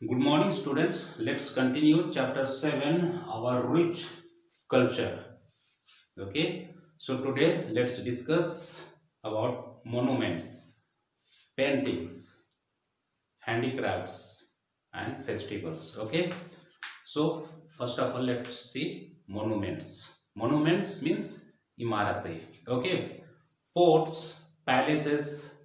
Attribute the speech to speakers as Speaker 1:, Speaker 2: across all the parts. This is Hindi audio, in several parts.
Speaker 1: Good morning, students. Let's continue chapter 7, our rich culture. Okay, so today let's discuss about monuments, paintings, handicrafts, and festivals. Okay, so first of all, let's see monuments. Monuments means imarate. Okay, forts, palaces,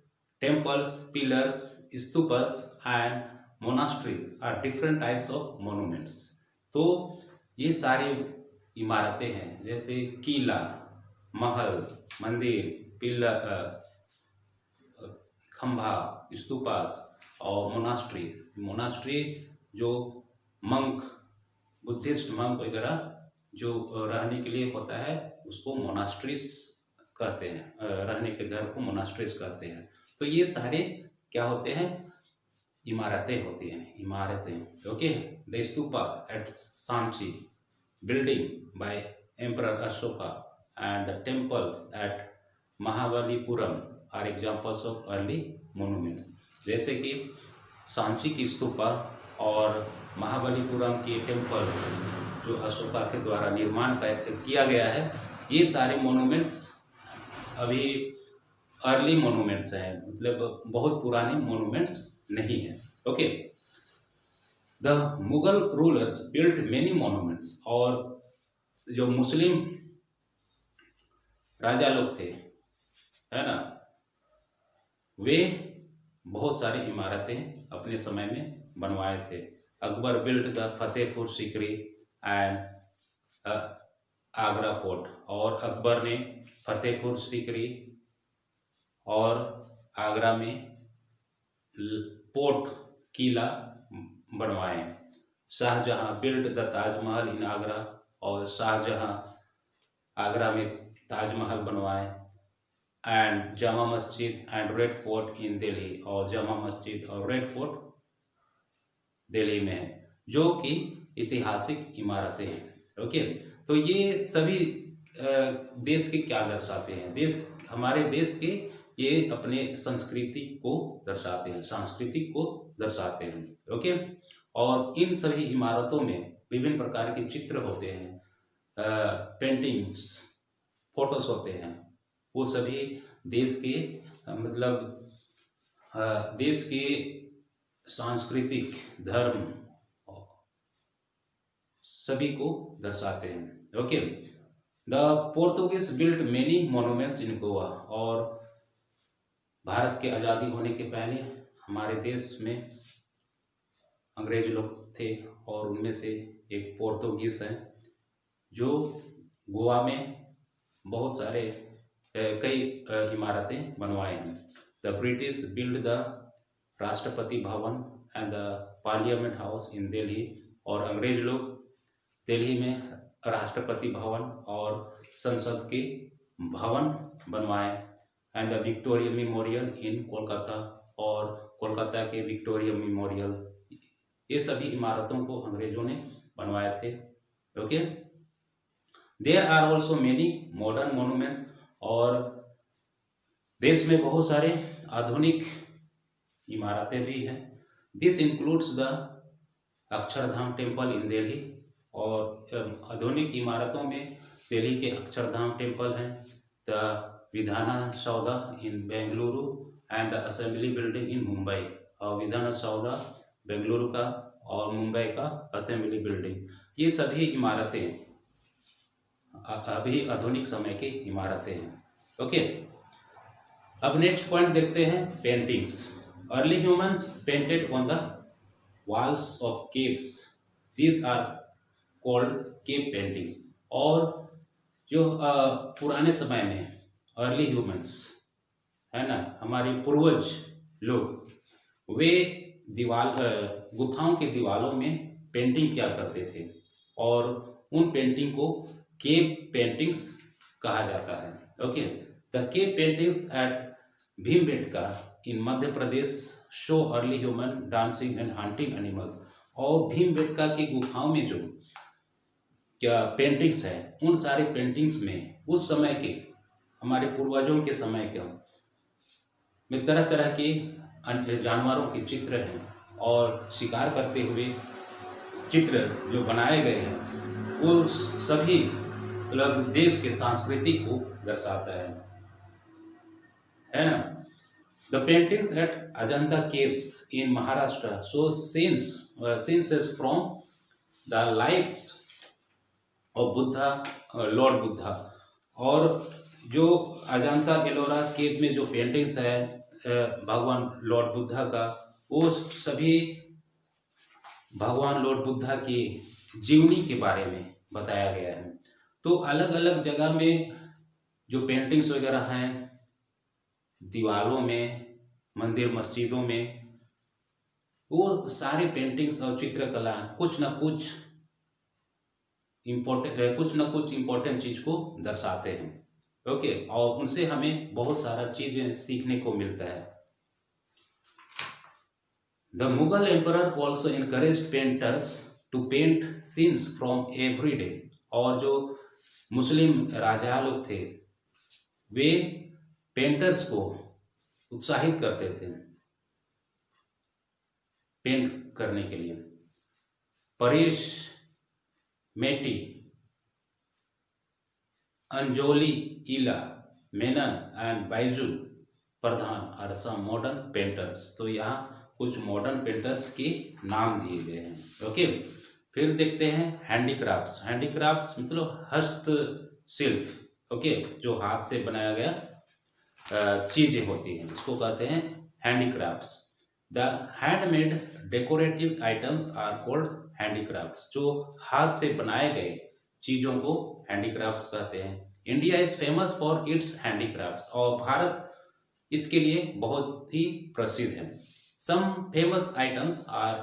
Speaker 1: temples, pillars, stupas, and monasteries are different types of monuments. तो ये सारी इमारतें हैं, जैसे किला, महल, मंदिर, पिलर, खंभा, स्तूपास और मोनास्ट्री। मोनास्ट्री जो मंक, बुद्धिस्ट मंक वगैरह जो रहने के लिए होता है उसको मोनास्ट्रीज कहते हैं, रहने के घर को मोनास्ट्रीज कहते हैं। तो ये सारे क्या होते हैं? इमारतें होती हैं, इमारतें। Okay, the stupa at Sanchi, building by emperor Ashoka, and the temples at Mahabalipuram are examples of early monuments. जैसे कि सांची की स्तूपा और महाबलीपुरम के टेम्पल्स जो अशोका के द्वारा निर्माण किया गया है, ये सारे मोनूमेंट्स अभी अर्ली मोनूमेंट्स हैं, मतलब बहुत पुराने मोनूमेंट्स नहीं हैं। Okay, the Mughal rulers built many monuments. और जो मुस्लिम राजा लोग थे, है ना, वे बहुत सारी इमारतें अपने समय में बनवाए थे। Akbar built the Fatehpur Sikri and Agra fort. और अकबर ने फतेहपुर सीकरी और आगरा में पोर्ट, किला बनवाए। शाहजहां बिल्ड द ताजमहल इन आगरा। और शाहजहां आगरा में ताजमहल बनवाए। And Jama Masjid and red fort इन दिल्ली। और जामा मस्जिद और रेड फोर्ट दिल्ली में है, जो कि ऐतिहासिक इमारतें हैं। ओके, तो ये सभी देश के क्या दर्शाते हैं? हमारे देश के ये अपने संस्कृति को दर्शाते हैं, सांस्कृतिक को दर्शाते हैं। ओके, और इन सभी इमारतों में विभिन्न प्रकार के चित्र होते हैं, पेंटिंग्स, फोटोस होते हैं। वो सभी देश के मतलब देश के सांस्कृतिक, धर्म सभी को दर्शाते हैं। Okay, the Portuguese built many monuments in Goa. और भारत के आज़ादी होने के पहले हमारे देश में अंग्रेज लोग थे, और उनमें से एक पोर्तुगीज हैं जो गोवा में बहुत सारे कई इमारतें बनवाए हैं। The British build the Rashtrapati Bhavan and the parliament house in Delhi. और अंग्रेज लोग दिल्ली में राष्ट्रपति भवन और संसद के भवन बनवाए। एंड द विक्टोरिया मेमोरियल इन कोलकाता। और कोलकाता के विक्टोरिया मेमोरियल, ये सभी इमारतों को अंग्रेजों ने बनवाए थे। Okay, there are also many modern monuments. और देश में बहुत सारे आधुनिक इमारतें भी हैं। This includes the Akshardham temple in Delhi. और आधुनिक इमारतों में दिल्ली के अक्षरधाम टेम्पल हैं, the Vidhana Soudha in Bengaluru and the assembly building in Mumbai. और विधाना सौदा बेंगलुरु का और मुंबई का असेंबली बिल्डिंग, ये सभी इमारतें अभी आधुनिक समय की इमारतें हैं। ओके, अब नेक्स्ट पॉइंट देखते हैं, paintings. Early humans painted on the walls of caves. These are called cave paintings. और जो पुराने समय में अर्ली ह्यूमंस, है ना, हमारे पूर्वज लोग, वे गुफाओं के दीवारों में पेंटिंग किया करते थे। और उन पेंटिंग को केव पेंटिंग्स कहा जाता है। Okay, the cave paintings at Bhimbetka in Madhya Pradesh show early human dancing and hunting animals. और भीमबेटका की गुफाओं में जो क्या पेंटिंग्स है, उन सारे पेंटिंग्स में उस समय के, हमारे पूर्वजों के समय के में तरह तरह के जानवरों के चित्र हैं, और शिकार करते हुए चित्र जो बनाए गए हैं वो सभी मतलब देश के संस्कृति को दर्शाता है ना। The paintings at Ajanta caves in Maharashtra show scenes from the lifes of Buddha, lord Buddha. और जो अजंता एलोरा केव में जो पेंटिंग्स है भगवान लॉर्ड बुद्धा का, वो सभी भगवान लॉर्ड बुद्धा की जीवनी के बारे में बताया गया है। तो अलग अलग जगह में जो पेंटिंग्स वगैरह हैं दीवारों में, मंदिर मस्जिदों में, वो सारे पेंटिंग्स और चित्रकला कुछ ना कुछ इम्पोर्टेंट चीज को दर्शाते हैं। ओके, और उनसे हमें बहुत सारा चीजें सीखने को मिलता है। The Mughal emperor also encouraged painters to paint scenes from every day. और जो मुस्लिम राजा लोग थे वे पेंटर्स को उत्साहित करते थे पेंट करने के लिए। Paresh Maity, Anjolie Ela, Menon and Baiju Pradhan are some modern painters. तो यहाँ कुछ मॉडर्न पेंटर्स के नाम दिए गए हैं। ओके, फिर देखते हैं हैंडीक्राफ्ट्स। हैंडीक्राफ्ट्स मतलब हस्तशिल्प। ओके, जो हाथ से बनाया गया चीजें होती हैं इसको कहते हैं handicrafts. The handmade decorative items are called handicrafts. जो हाथ से बनाए गए चीजों को हैंडीक्राफ्ट्स कहते हैं। India is famous for its handicrafts. और भारत इसके लिए बहुत ही प्रसिद्ध है। Some famous items are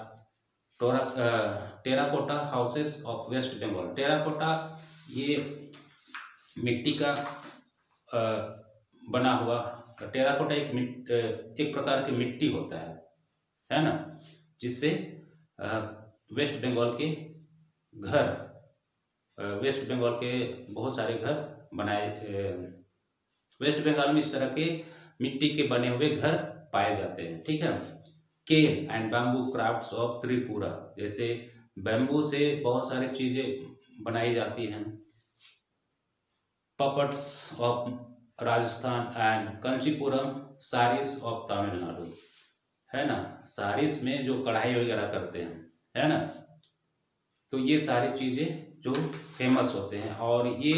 Speaker 1: terracotta houses of West Bengal. Terracotta ये मिट्टी का बना हुआ, टेराकोटा एक प्रकार की मिट्टी होता है ना, जिससे वेस्ट बंगाल के घर, वेस्ट बंगाल के बहुत सारे घर बनाए, वेस्ट बंगाल में इस तरह के मिट्टी के बने हुए घर पाए जाते हैं। ठीक है। Cane and bamboo crafts of Tripura, जैसे बैम्बू से बहुत सारी चीजें बनाई जाती हैं। पपट्स of Rajasthan and Kanchipuram saris of Tamil Nadu, है ना। साड़ीज में जो कढ़ाई वगैरह करते हैं, है ना, तो ये सारी चीजें जो फेमस होते हैं और ये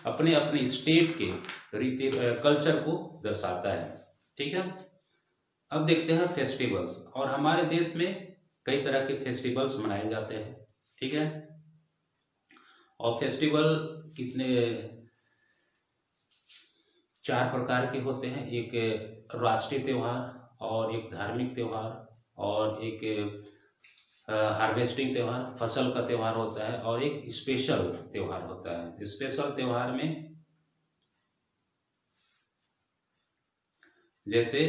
Speaker 1: अपने अपने स्टेट के रीति कल्चर को दर्शाता है। ठीक है। अब देखते हैं फेस्टिवल्स। और हमारे देश में कई तरह के फेस्टिवल्स मनाए जाते हैं। ठीक है। और फेस्टिवल कितने, 4 प्रकार के होते हैं। एक राष्ट्रीय त्योहार, और एक धार्मिक त्योहार, और एक हार्वेस्टिंग त्योहार, फसल का त्योहार होता है, और एक स्पेशल त्योहार होता है। स्पेशल त्योहार में जैसे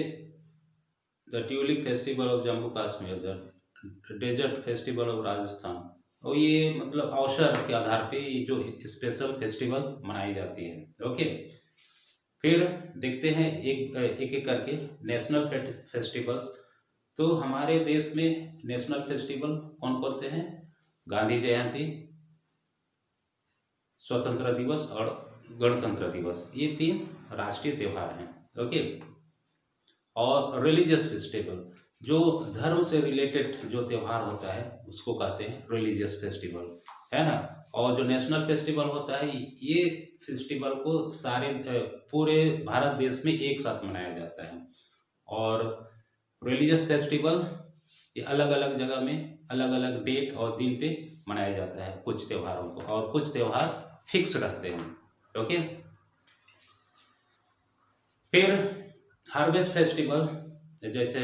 Speaker 1: the tulip festival of Jammu Kashmir, the desert festival of Rajasthan, और ये मतलब अवसर के आधार पे ये जो स्पेशल फेस्टिवल मनाई जाती है। ओके, फिर देखते हैं एक एक करके नेशनल फेस्टिवल्स। तो हमारे देश में नेशनल फेस्टिवल कौन कौन से हैं? गांधी जयंती, स्वतंत्रता दिवस और गणतंत्र दिवस, ये 3 राष्ट्रीय त्योहार हैं। ओके। और रिलीजियस फेस्टिवल, जो धर्म से रिलेटेड जो त्योहार होता है उसको कहते हैं रिलीजियस फेस्टिवल, है ना। और जो नेशनल फेस्टिवल होता है, ये फेस्टिवल को सारे पूरे भारत देश में एक साथ मनाया जाता है। और रिलीजियस फेस्टिवल ये अलग अलग जगह में अलग अलग डेट और दिन पे मनाया जाता है कुछ त्योहारों को, और कुछ त्योहार फिक्स रहते हैं। ओके। फिर हार्वेस्ट फेस्टिवल, जैसे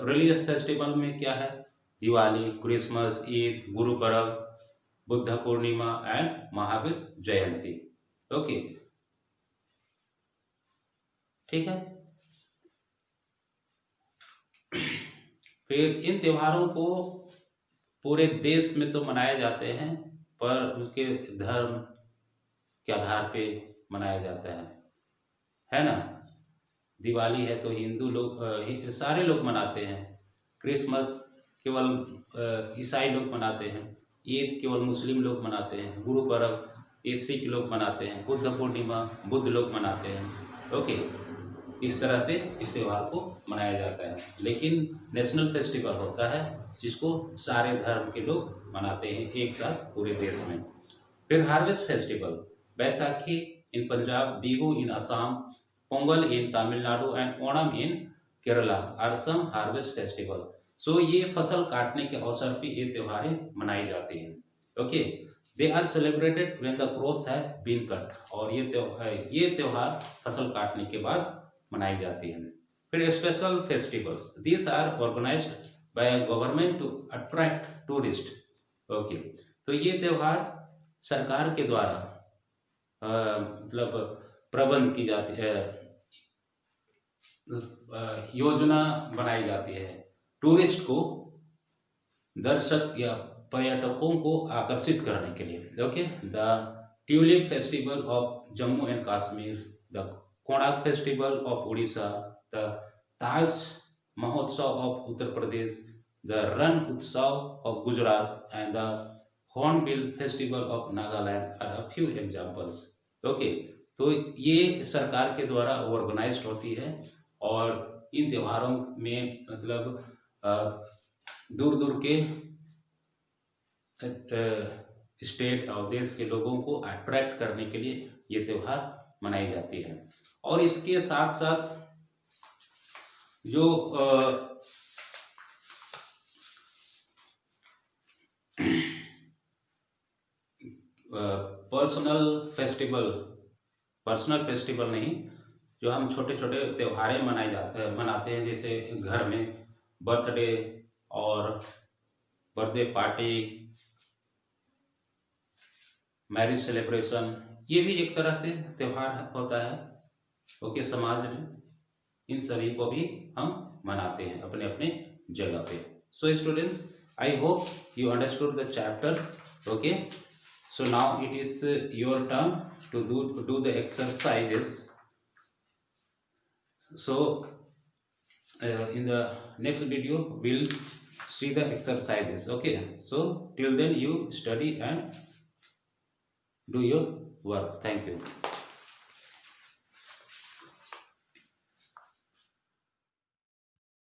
Speaker 1: रिलीजियस फेस्टिवल में क्या है? Diwali, Christmas, Eid, Guru Parv, Buddha Purnima and Mahavir Jayanti. Okay, ठीक है। फिर इन त्योहारों को पूरे देश में तो मनाए जाते हैं, पर उसके धर्म के आधार पे मनाया जाता है ना। दिवाली है तो हिंदू लोग सारे लोग मनाते हैं। क्रिसमस केवल ईसाई लोग मनाते हैं, ईद केवल मुस्लिम लोग मनाते हैं, गुरु पर्व ये सिख लोग मनाते हैं, बुद्ध पूर्णिमा बुद्ध लोग मनाते हैं। ओके, इस तरह से इस त्यौहार को मनाया जाता है। लेकिन नेशनल फेस्टिवल होता है जिसको सारे धर्म के लोग मनाते हैं एक साथ पूरे देश में। फिर harvest festival, Baisakhi in Punjab, Bihu in Assam, Pongal in Tamil Nadu and Onam in Kerala are some harvest festival. सो ये फसल काटने के अवसर पे ये त्योहारें मनाई जाती हैं। Okay, they are celebrated when the crops have been cut, और ये त्योहार फसल काटने के बाद मनाई जाती है। फिर special festivals, these are organised by government to attract tourist. Okay, तो ये त्यौहार सरकार के द्वारा मतलब प्रबंध की जाती है, योजना बनाई जाती है टूरिस्ट को, दर्शक या पर्यटकों को आकर्षित करने के लिए। Okay, the tulip festival of Jammu and Kashmir, the Konark festival of Orissa, the Taj Mahotsav of Uttar Pradesh, the Rann Utsav of Gujarat and the hornbill festival of Nagaland are a few examples. Okay, तो ये सरकार के द्वारा ऑर्गेनाइज्ड होती है और इन त्योहारों में मतलब दूर दूर के स्टेट और देश के लोगों को अट्रैक्ट करने के लिए ये त्यौहार मनाई जाती है। और इसके साथ साथ जो पर्सनल फेस्टिवल नहीं, जो हम छोटे छोटे त्योहारें मनाते हैं, जैसे घर में बर्थडे और बर्थडे पार्टी, मैरिज सेलिब्रेशन, ये भी एक तरह से त्यौहार होता है। ओके, समाज में इन सभी को भी हम मनाते हैं अपने अपने जगह पे। So students, I hope you understood the chapter. Okay, so now it is your turn to do the exercises. So in the next video we'll see the exercises. Okay, so till then you study and do your work. Thank you.